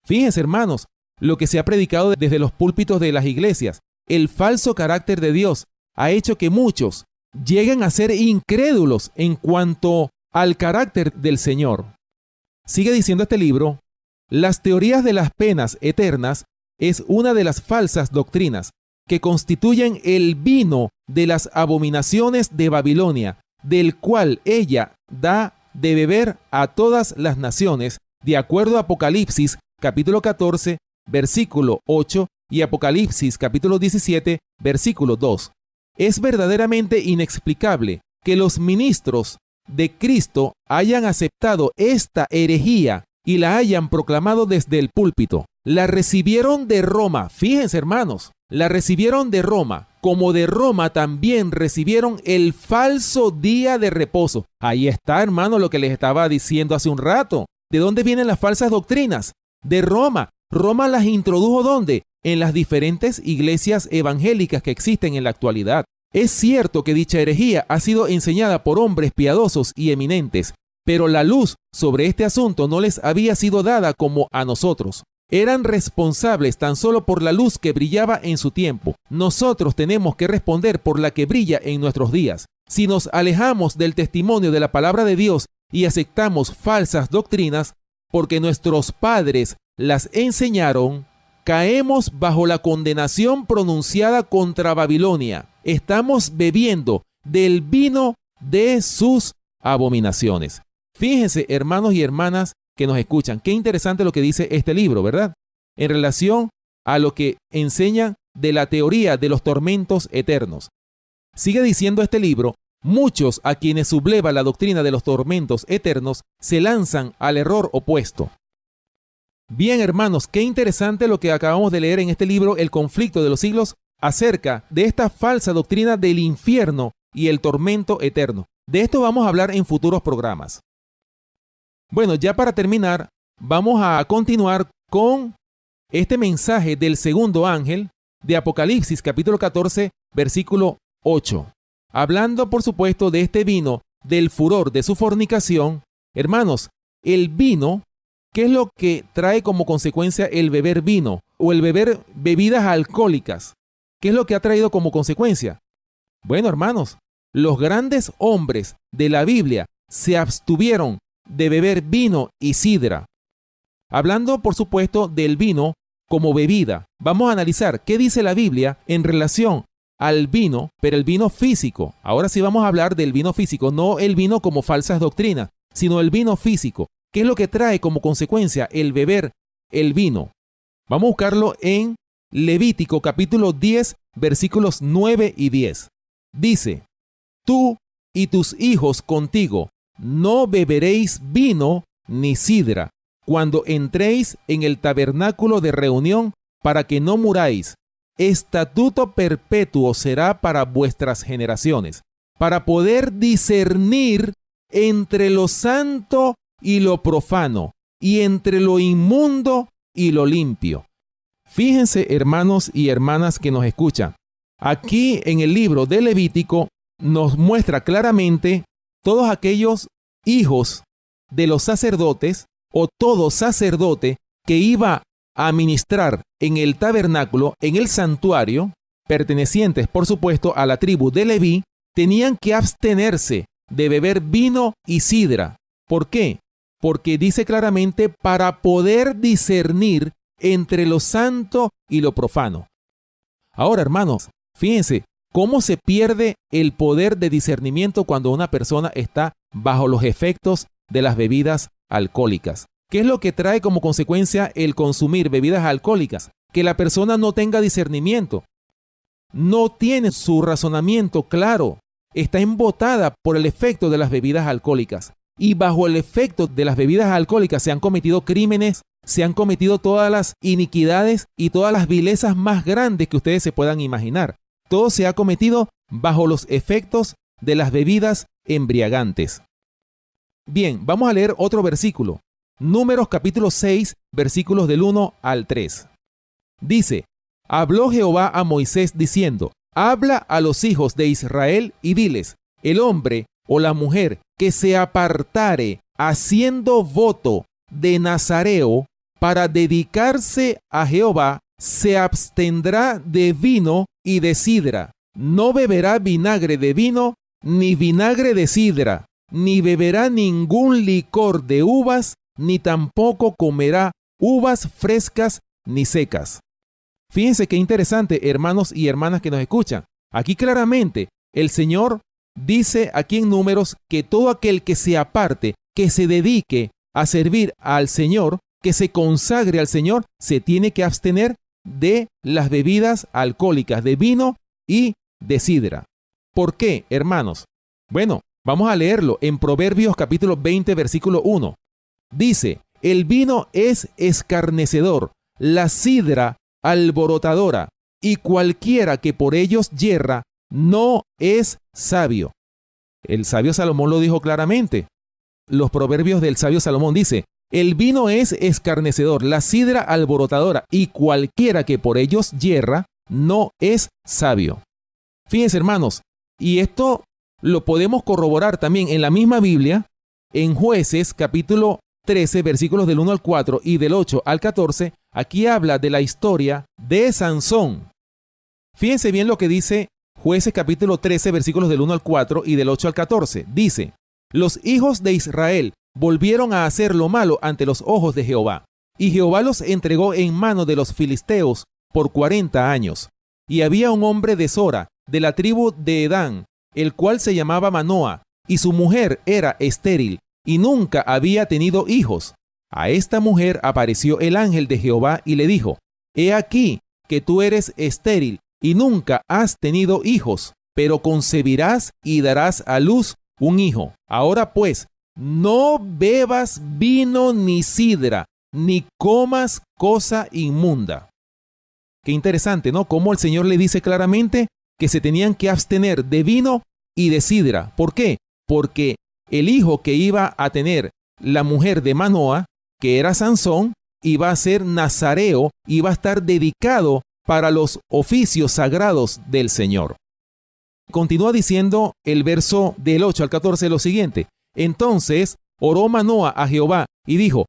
Fíjense, hermanos, lo que se ha predicado desde los púlpitos de las iglesias. El falso carácter de Dios ha hecho que muchos lleguen a ser incrédulos en cuanto al carácter del Señor. Sigue diciendo este libro: las teorías de las penas eternas es una de las falsas doctrinas que constituyen el vino de las abominaciones de Babilonia, del cual ella da de beber a todas las naciones, de acuerdo a Apocalipsis capítulo 14, versículo 8 y Apocalipsis capítulo 17, versículo 2. Es verdaderamente inexplicable que los ministros de Cristo hayan aceptado esta herejía y la hayan proclamado desde el púlpito. La recibieron de Roma, fíjense hermanos, la recibieron de Roma, como de Roma también recibieron el falso día de reposo. Ahí está, hermano, lo que les estaba diciendo hace un rato. ¿De dónde vienen las falsas doctrinas? De Roma. Roma las introdujo ¿dónde? En las diferentes iglesias evangélicas que existen en la actualidad. Es cierto que dicha herejía ha sido enseñada por hombres piadosos y eminentes, pero la luz sobre este asunto no les había sido dada como a nosotros. Eran responsables tan solo por la luz que brillaba en su tiempo. Nosotros tenemos que responder por la que brilla en nuestros días. Si nos alejamos del testimonio de la palabra de Dios y aceptamos falsas doctrinas, porque nuestros padres las enseñaron, caemos bajo la condenación pronunciada contra Babilonia. Estamos bebiendo del vino de sus abominaciones. Fíjense, hermanos y hermanas que nos escuchan, qué interesante lo que dice este libro, ¿verdad? En relación a lo que enseñan de la teoría de los tormentos eternos. Sigue diciendo este libro, muchos a quienes subleva la doctrina de los tormentos eternos se lanzan al error opuesto. Bien, hermanos, qué interesante lo que acabamos de leer en este libro, El conflicto de los siglos, acerca de esta falsa doctrina del infierno y el tormento eterno. De esto vamos a hablar en futuros programas. Bueno, ya para terminar, vamos a continuar con este mensaje del segundo ángel de Apocalipsis capítulo 14, versículo 8. Hablando, por supuesto, de este vino, del furor de su fornicación. Hermanos, el vino, ¿qué es lo que trae como consecuencia el beber vino o el beber bebidas alcohólicas? ¿Qué es lo que ha traído como consecuencia? Bueno, hermanos, los grandes hombres de la Biblia se abstuvieron de beber vino y sidra. Hablando, por supuesto, del vino como bebida, vamos a analizar qué dice la Biblia en relación al vino, pero el vino físico. Ahora sí vamos a hablar del vino físico, no el vino como falsas doctrinas, sino el vino físico. ¿Qué es lo que trae como consecuencia el beber el vino? Vamos a buscarlo en Levítico capítulo 10, versículos 9 y 10. Dice, tú y tus hijos contigo no beberéis vino ni sidra cuando entréis en el tabernáculo de reunión para que no muráis. Estatuto perpetuo será para vuestras generaciones, para poder discernir entre lo santo y lo profano, y entre lo inmundo y lo limpio. Fíjense, hermanos y hermanas que nos escuchan, aquí en el libro de Levítico nos muestra claramente todos aquellos hijos de los sacerdotes o todo sacerdote que iba a ministrar en el tabernáculo, en el santuario, pertenecientes por supuesto a la tribu de Leví, tenían que abstenerse de beber vino y sidra. ¿Por qué? Porque dice claramente para poder discernir entre lo santo y lo profano. Ahora, hermanos, fíjense cómo se pierde el poder de discernimiento cuando una persona está bajo los efectos de las bebidas alcohólicas. ¿Qué es lo que trae como consecuencia el consumir bebidas alcohólicas? Que la persona no tenga discernimiento, no tiene su razonamiento claro, está embotada por el efecto de las bebidas alcohólicas. Y bajo el efecto de las bebidas alcohólicas se han cometido crímenes, se han cometido todas las iniquidades y todas las vilezas más grandes que ustedes se puedan imaginar. Todo se ha cometido bajo los efectos de las bebidas embriagantes. Bien, vamos a leer otro versículo. Números capítulo 6, versículos del 1 al 3. Dice, habló Jehová a Moisés diciendo, habla a los hijos de Israel y diles, el hombre o la mujer que se apartare haciendo voto de nazareo para dedicarse a Jehová, se abstendrá de vino y de sidra. No beberá vinagre de vino, ni vinagre de sidra, ni beberá ningún licor de uvas, ni tampoco comerá uvas frescas ni secas. Fíjense qué interesante, hermanos y hermanas que nos escuchan. Aquí claramente el Señor dice aquí en Números que todo aquel que se aparte, que se dedique a servir al Señor, que se consagre al Señor, se tiene que abstener de las bebidas alcohólicas, de vino y de sidra. ¿Por qué, hermanos? Bueno, vamos a leerlo en Proverbios capítulo 20, versículo 1. Dice, el vino es escarnecedor, la sidra alborotadora, y cualquiera que por ellos yerra no es sabio. El sabio Salomón lo dijo claramente. Los proverbios del sabio Salomón dice, el vino es escarnecedor, la sidra alborotadora, y cualquiera que por ellos yerra no es sabio. Fíjense, hermanos, y esto lo podemos corroborar también en la misma Biblia, en Jueces capítulo 13, versículos del 1 al 4 y del 8 al 14, aquí habla de la historia de Sansón. Fíjense bien lo que dice Jueces capítulo 13, versículos del 1 al 4 y del 8 al 14. Dice, los hijos de Israel volvieron a hacer lo malo ante los ojos de Jehová, y Jehová los entregó en mano de los filisteos por 40 años. Y había un hombre de Sora, de la tribu de Edán, el cual se llamaba Manoa, y su mujer era estéril, y nunca había tenido hijos. A esta mujer apareció el ángel de Jehová y le dijo, he aquí que tú eres estéril, y nunca has tenido hijos, pero concebirás y darás a luz un hijo. Ahora pues, no bebas vino ni sidra, ni comas cosa inmunda. Qué interesante, ¿no? Cómo el Señor le dice claramente que se tenían que abstener de vino y de sidra. ¿Por qué? Porque el hijo que iba a tener la mujer de Manoa, que era Sansón, iba a ser nazareo, iba a estar dedicado para los oficios sagrados del Señor. Continúa diciendo el verso del 8 al 14 lo siguiente. Entonces oró Manoa a Jehová y dijo,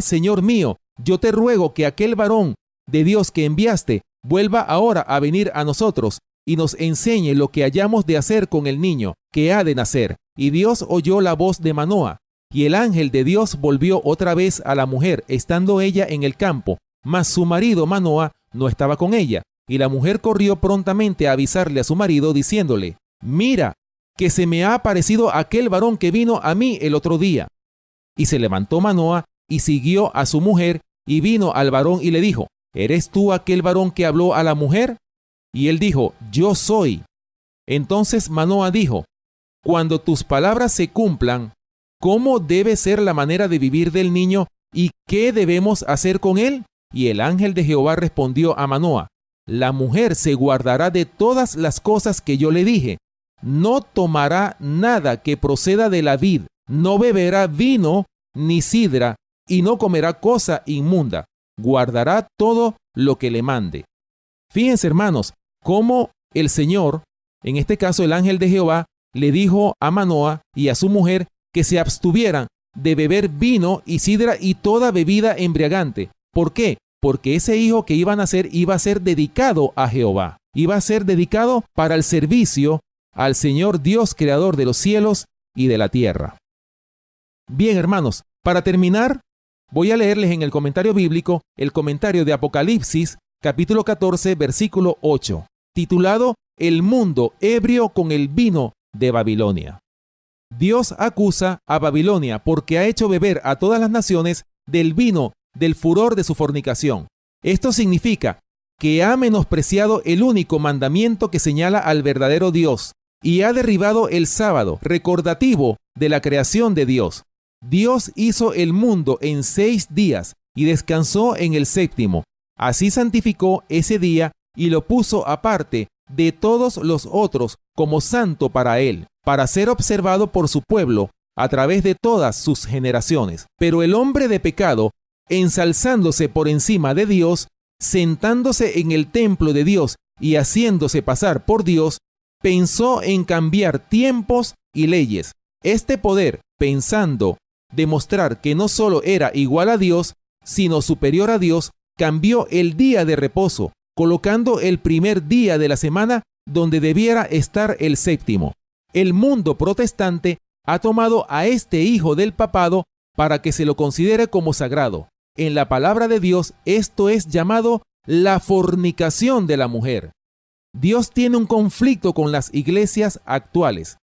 Señor mío, yo te ruego que aquel varón de Dios que enviaste vuelva ahora a venir a nosotros y nos enseñe lo que hayamos de hacer con el niño que ha de nacer. Y Dios oyó la voz de Manoa, y el ángel de Dios volvió otra vez a la mujer, estando ella en el campo, mas su marido Manoa no estaba con ella. Y la mujer corrió prontamente a avisarle a su marido, diciéndole, mira, que se me ha aparecido aquel varón que vino a mí el otro día. Y se levantó Manoa y siguió a su mujer, y vino al varón y le dijo, ¿eres tú aquel varón que habló a la mujer? Y él dijo, yo soy. Entonces Manoa dijo, cuando tus palabras se cumplan, ¿cómo debe ser la manera de vivir del niño y qué debemos hacer con él? Y el ángel de Jehová respondió a Manoa, la mujer se guardará de todas las cosas que yo le dije. No tomará nada que proceda de la vid, no beberá vino ni sidra, y no comerá cosa inmunda. Guardará todo lo que le mande. Fíjense, hermanos, cómo el Señor, en este caso el ángel de Jehová, le dijo a Manoa y a su mujer que se abstuvieran de beber vino y sidra y toda bebida embriagante. ¿Por qué? Porque ese hijo que iban a nacer iba a ser dedicado a Jehová. Iba a ser dedicado para el servicio al Señor Dios creador de los cielos y de la tierra. Bien, hermanos, para terminar, voy a leerles en el comentario bíblico el comentario de Apocalipsis, capítulo 14, versículo 8, titulado El mundo ebrio con el vino de Babilonia. Dios acusa a Babilonia porque ha hecho beber a todas las naciones del vino del furor de su fornicación. Esto significa que ha menospreciado el único mandamiento que señala al verdadero Dios y ha derribado el sábado, recordativo de la creación de Dios. Dios hizo el mundo en 6 días y descansó en el séptimo. Así santificó ese día y lo puso aparte de todos los otros como santo para él, para ser observado por su pueblo a través de todas sus generaciones. Pero el hombre de pecado, ensalzándose por encima de Dios, sentándose en el templo de Dios y haciéndose pasar por Dios, pensó en cambiar tiempos y leyes. Este poder, pensando demostrar que no solo era igual a Dios, sino superior a Dios, cambió el día de reposo, colocando el primer día de la semana donde debiera estar el séptimo. El mundo protestante ha tomado a este hijo del papado para que se lo considere como sagrado. En la palabra de Dios esto es llamado la fornicación de la mujer. Dios tiene un conflicto con las iglesias actuales.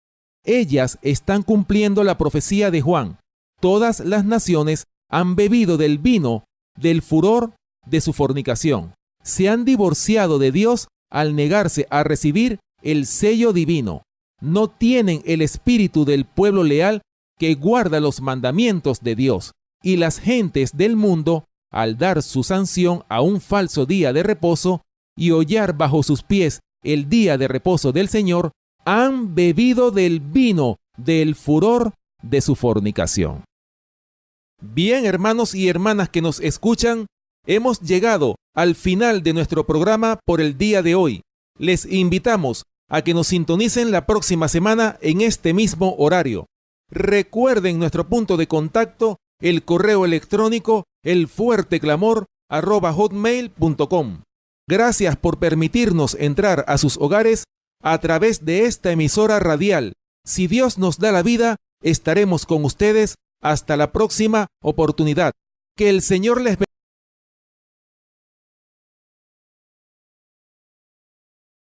Ellas están cumpliendo la profecía de Juan. Todas las naciones han bebido del vino del furor de su fornicación. Se han divorciado de Dios al negarse a recibir el sello divino. No tienen el espíritu del pueblo leal que guarda los mandamientos de Dios. Y las gentes del mundo, al dar su sanción a un falso día de reposo y hollar bajo sus pies el día de reposo del Señor, han bebido del vino del furor de su fornicación. Bien, hermanos y hermanas que nos escuchan, hemos llegado al final de nuestro programa por el día de hoy. Les invitamos a que nos sintonicen la próxima semana en este mismo horario. Recuerden nuestro punto de contacto, el correo electrónico elfuerteclamor@hotmail.com. Gracias por permitirnos entrar a sus hogares a través de esta emisora radial. Si Dios nos da la vida, estaremos con ustedes hasta la próxima oportunidad. Que el Señor les bendiga.